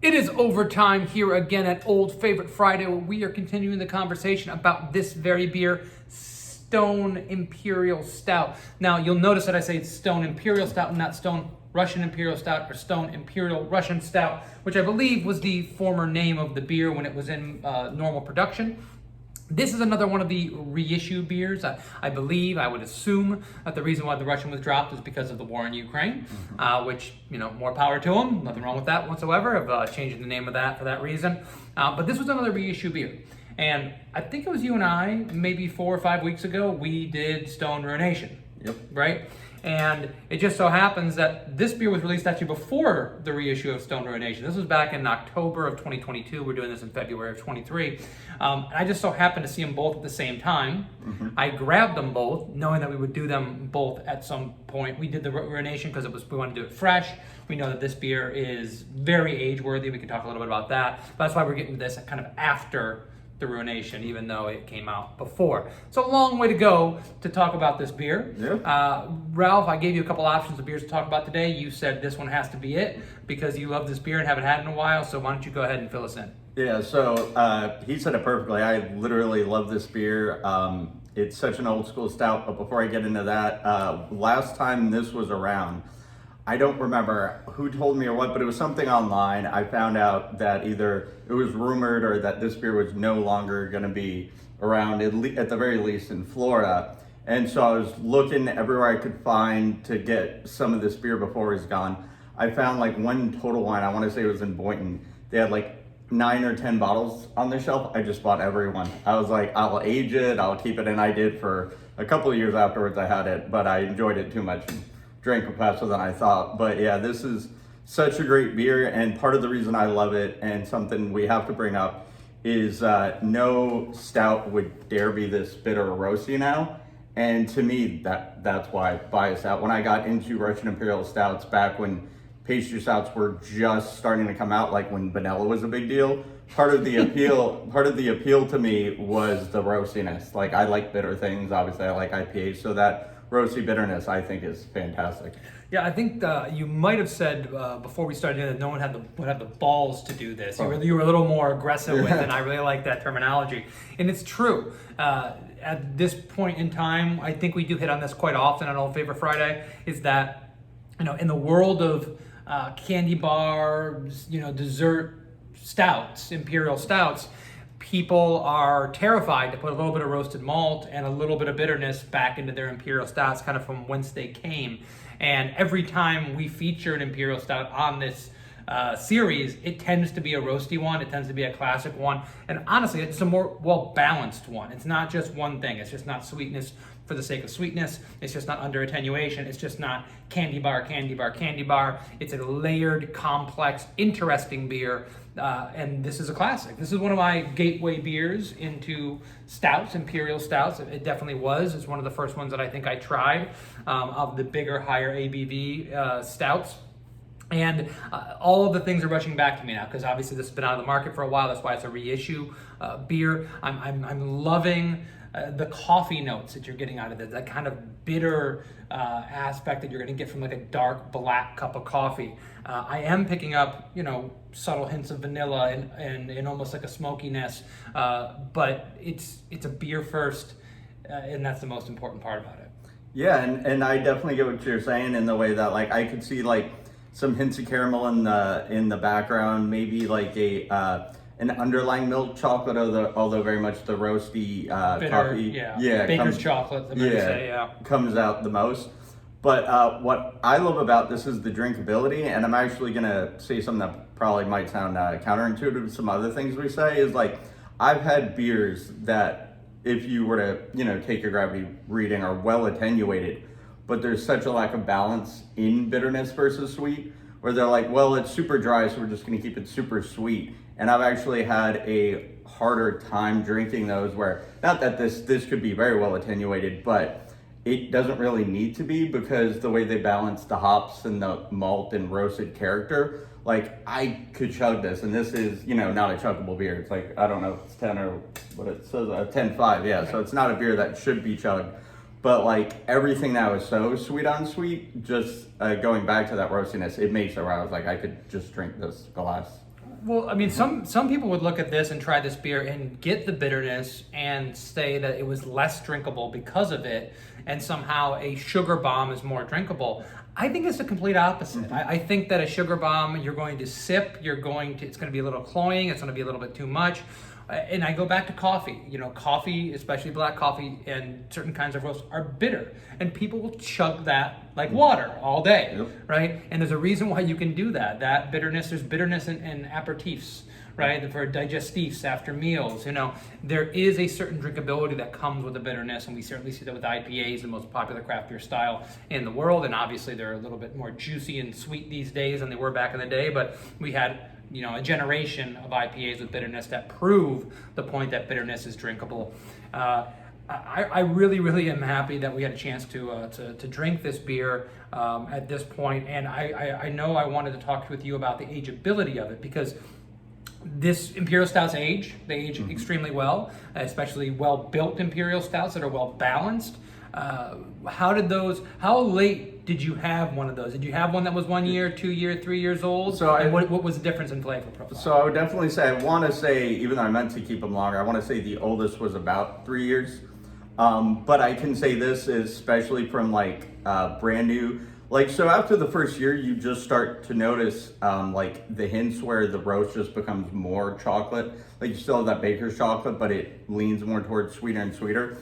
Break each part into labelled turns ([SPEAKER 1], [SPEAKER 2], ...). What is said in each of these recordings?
[SPEAKER 1] It is overtime here again at Old Favorite Friday, where we are continuing the conversation about this very beer, Stone Imperial Stout. Now, you'll notice that I say it's Stone Imperial Stout and not Stone Russian Imperial Stout or Stone Imperial Russian Stout, which I believe was the former name of the beer when it was in normal production. This is another one of the reissue beers. I believe, I would assume that the reason why the Russian was dropped is because of the war in Ukraine, which, more power to them. Nothing wrong with that whatsoever, of changing the name of that for that reason. But this was another reissue beer. And I think it was you and I, maybe 4 or 5 weeks ago, we did Stone Ruination.
[SPEAKER 2] Yep.
[SPEAKER 1] Right? And it just so happens that this beer was released actually before the reissue of Stone Ruination. This was back in October of 2022. We're doing this in February of 23. I just so happened to see them both at the same time. I grabbed them both, knowing that we would do them both at some point. We did the Ruination because we wanted to do it fresh. We know that this beer is very age-worthy. We can talk a little bit about that. But that's why we're getting this kind of after the Ruination, even though it came out before. So a long way to go to talk about this beer.
[SPEAKER 2] Yeah.
[SPEAKER 1] Ralph, I gave you a couple options of beers to talk about today. You said this one has to be it because you love this beer and haven't had it in a while. So why don't you go ahead and fill us in?
[SPEAKER 2] Yeah, so he said it perfectly. I literally love this beer. It's such an old school stout, but before I get into that, last time this was around, I don't remember who told me or what, but it was something online. I found out that either it was rumored or that this beer was no longer going to be around, at the very least in Florida. And so I was looking everywhere I could find to get some of this beer before he's gone. I found like one Total Wine, I want to say it was in Boynton. They had like 9 or 10 bottles on the shelf. I just bought every one. I was like, I'll age it, I'll keep it, and I did for a couple of years afterwards. I had it, but I enjoyed it too much. Drank it faster than I thought. But yeah, this is such a great beer, and part of the reason I love it, and something we have to bring up, is no stout would dare be this bitter or roasty now. And to me, that's why I buy a stout. When I got into Russian Imperial Stouts back when pastry stouts were just starting to come out, like when vanilla was a big deal, part of the appeal to me was the roastiness. Like, I like bitter things, obviously I like IPAs, so that roasty bitterness, I think, is fantastic.
[SPEAKER 1] Yeah, I think you might have said before we started that no one would have the balls to do this. You were a little more aggressive with it, and I really like that terminology. And it's true. At this point in time, I think we do hit on this quite often on Old Favorite Friday, is that, in the world of candy bars, dessert stouts, imperial stouts, people are terrified to put a little bit of roasted malt and a little bit of bitterness back into their imperial stouts, kind of from whence they came. And every time we feature an imperial stout on this series, it tends to be a roasty one. It tends to be a classic one. And honestly, it's a more well-balanced one. It's not just one thing. It's just not sweetness for the sake of sweetness. It's just not under attenuation. It's just not candy bar, candy bar, candy bar. It's a layered, complex, interesting beer. And this is a classic. This is one of my gateway beers into stouts, imperial stouts. It definitely was. It's one of the first ones that I think I tried of the bigger, higher ABV stouts. And all of the things are rushing back to me now because obviously this has been out of the market for a while. That's why it's a reissue beer. I'm loving the coffee notes that you're getting out of it, that kind of bitter aspect that you're going to get from like a dark black cup of coffee. I am picking up, subtle hints of vanilla and almost like a smokiness, but it's a beer first, and that's the most important part about it.
[SPEAKER 2] Yeah, and I definitely get what you're saying in the way that, like, I could see like some hints of caramel in the background, maybe like an underlying milk chocolate, although very much the roasty
[SPEAKER 1] Bitter,
[SPEAKER 2] coffee.
[SPEAKER 1] Yeah, Baker's chocolate,
[SPEAKER 2] comes out the most. But what I love about this is the drinkability, and I'm actually gonna say something that probably might sound counterintuitive to some other things we say, is like, I've had beers that if you were to, take your gravity reading, are well attenuated, but there's such a lack of balance in bitterness versus sweet, where they're like, well, it's super dry, so we're just gonna keep it super sweet. And I've actually had a harder time drinking those, where, not that this could be very well attenuated, but it doesn't really need to be, because the way they balance the hops and the malt and roasted character, like, I could chug this, and this is, not a chuggable beer. It's like, I don't know if it's 10 or what it says, 10.5, yeah. So it's not a beer that should be chugged. But like, everything now is so sweet on sweet, just going back to that roastiness, it makes it where I was like, I could just drink this glass.
[SPEAKER 1] Well, I mean, some people would look at this and try this beer and get the bitterness and say that it was less drinkable because of it, and somehow a sugar bomb is more drinkable. I think it's the complete opposite. I think that a sugar bomb, you're going to sip, it's going to be a little cloying, it's going to be a little bit too much. And I go back to coffee. Coffee, especially black coffee and certain kinds of roasts, are bitter. And people will chug that like water all day, right? And there's a reason why you can do that. That bitterness, there's bitterness in aperitifs, right? For digestifs after meals. There is a certain drinkability that comes with the bitterness, and we certainly see that with IPAs, the most popular craft beer style in the world. And obviously they're a little bit more juicy and sweet these days than they were back in the day, but we had a generation of IPAs with bitterness that prove the point that bitterness is drinkable. I really, really am happy that we had a chance to drink this beer at this point, and I know I wanted to talk with you about the ageability of it, because this Imperial Stouts age extremely well, especially well-built Imperial Stouts that are well-balanced. How late did you have one of those? Did you have one that was 1 year, 2 year, 3 years old? And what was the difference in flavor profile?
[SPEAKER 2] So I would definitely say, even though I meant to keep them longer, I want to say the oldest was about 3 years. But I can say this, especially from brand new. So after the first year, you just start to notice the hints where the roast just becomes more chocolate. You still have that baker's chocolate, but it leans more towards sweeter and sweeter.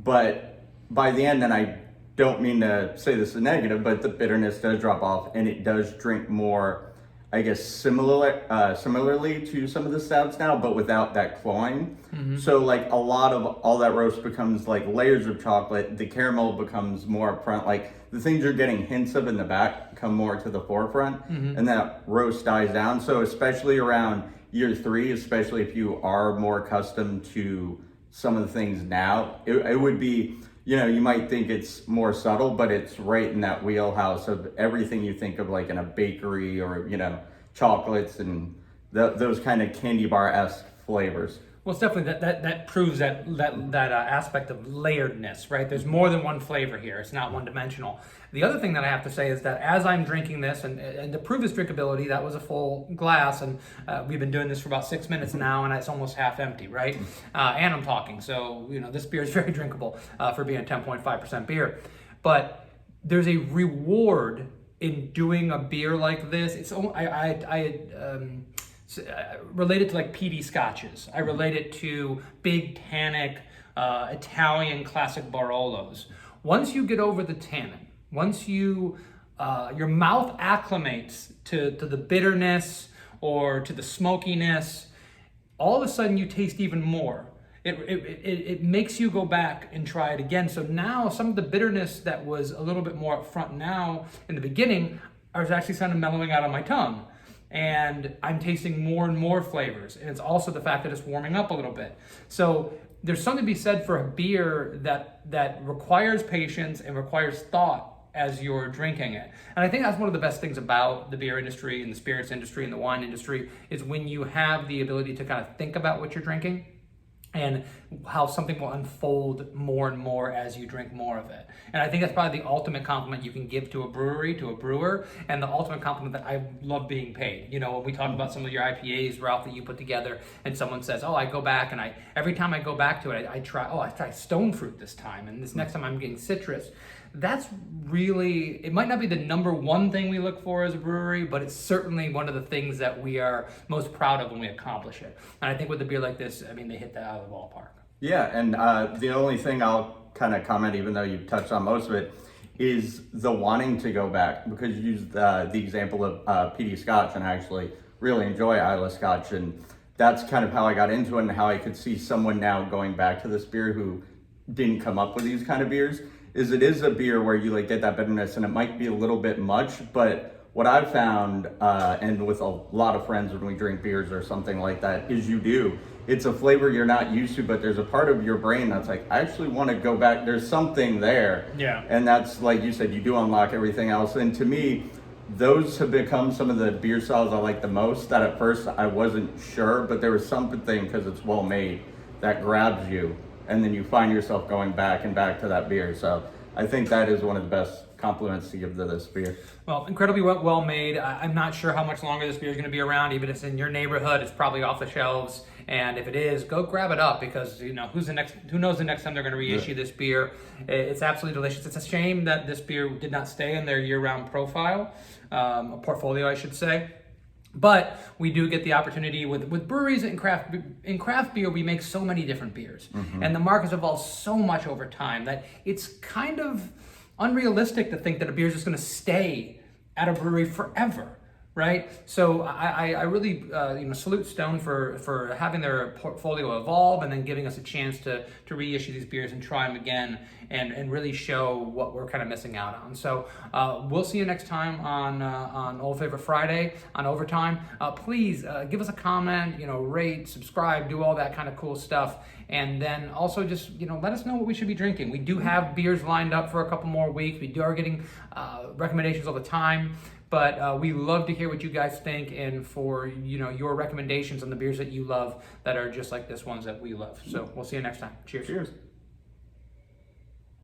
[SPEAKER 2] But by the end, and I don't mean to say this is negative, but the bitterness does drop off, and it does drink more, I guess, similarly to some of the stouts now, but without that cloying. So a lot of all that roast becomes layers of chocolate. The caramel becomes more up front. The things you're getting hints of in the back come more to the forefront, and that roast dies down. So especially around year 3, especially if you are more accustomed to some of the things now, it would be, you might think it's more subtle, but it's right in that wheelhouse of everything you think of in a bakery or, chocolates and those kind of candy bar-esque flavors.
[SPEAKER 1] Well, it's definitely that proves that aspect of layeredness, right? There's more than one flavor here. It's not one-dimensional. The other thing that I have to say is that as I'm drinking this, and to prove its drinkability, that was a full glass, and we've been doing this for about 6 minutes now, and it's almost half empty, right? And I'm talking, so this beer is very drinkable for being a 10.5% beer. But there's a reward in doing a beer like this. Relate it to PD scotches. I relate it to big tannic Italian classic Barolos. Once you get over the tannin, once your mouth acclimates to the bitterness or to the smokiness, all of a sudden you taste even more. It makes you go back and try it again. So now some of the bitterness that was a little bit more up front now in the beginning is actually kind of mellowing out on my tongue. And I'm tasting more and more flavors. And it's also the fact that it's warming up a little bit. So there's something to be said for a beer that requires patience and requires thought as you're drinking it. And I think that's one of the best things about the beer industry and the spirits industry and the wine industry is when you have the ability to kind of think about what you're drinking and how something will unfold more and more as you drink more of it. And I think that's probably the ultimate compliment you can give to a brewery, to a brewer, and the ultimate compliment that I love being paid. When we talk about some of your IPAs, Ralph, that you put together, and someone says, I go back, and every time I go back to it, I try stone fruit this time, and this next time I'm getting citrus. That's really, it might not be the number one thing we look for as a brewery, but it's certainly one of the things that we are most proud of when we accomplish it. And I think with a beer like this, they hit that out of the ballpark.
[SPEAKER 2] Yeah, and the only thing I'll kind of comment, even though you've touched on most of it, is the wanting to go back, because you used the example of PD Scotch, and I actually really enjoy Islay Scotch, and that's kind of how I got into it and how I could see someone now going back to this beer who didn't come up with these kind of beers. It is a beer where you get that bitterness, and it might be a little bit much, but what I've found, and with a lot of friends when we drink beers or something like that, is it's a flavor you're not used to, but there's a part of your brain that's I actually want to go back. There's something there.
[SPEAKER 1] Yeah.
[SPEAKER 2] And that's, like you said, you do unlock everything else. And to me, those have become some of the beer styles I like the most, that at first I wasn't sure, but there was something, because it's well made, that grabs you. And then you find yourself going back and back to that beer. So I think that is one of the best compliments to give to this beer.
[SPEAKER 1] Well, incredibly well made. I'm not sure how much longer this beer is going to be around. Even if it's in your neighborhood, it's probably off the shelves. And if it is, go grab it up, because who knows the next time they're going to reissue this beer. It's absolutely delicious. It's a shame that this beer did not stay in their year-round profile, portfolio, I should say. But we do get the opportunity with breweries and craft beer. We make so many different beers, and the market's evolved so much over time that it's kind of unrealistic to think that a beer is just going to stay at a brewery forever, right? So I really salute Stone for having their portfolio evolve and then giving us a chance to reissue these beers and try them again and really show what we're kind of missing out on. So we'll see you next time on Old Favorite Friday on Overtime. Please give us a comment, rate, subscribe, do all that kind of cool stuff. And then also just, let us know what we should be drinking. We do have beers lined up for a couple more weeks. We are getting recommendations all the time. But we love to hear what you guys think, and for your recommendations on the beers that you love that are just like this ones that we love. So we'll see you next time. Cheers.
[SPEAKER 2] Cheers.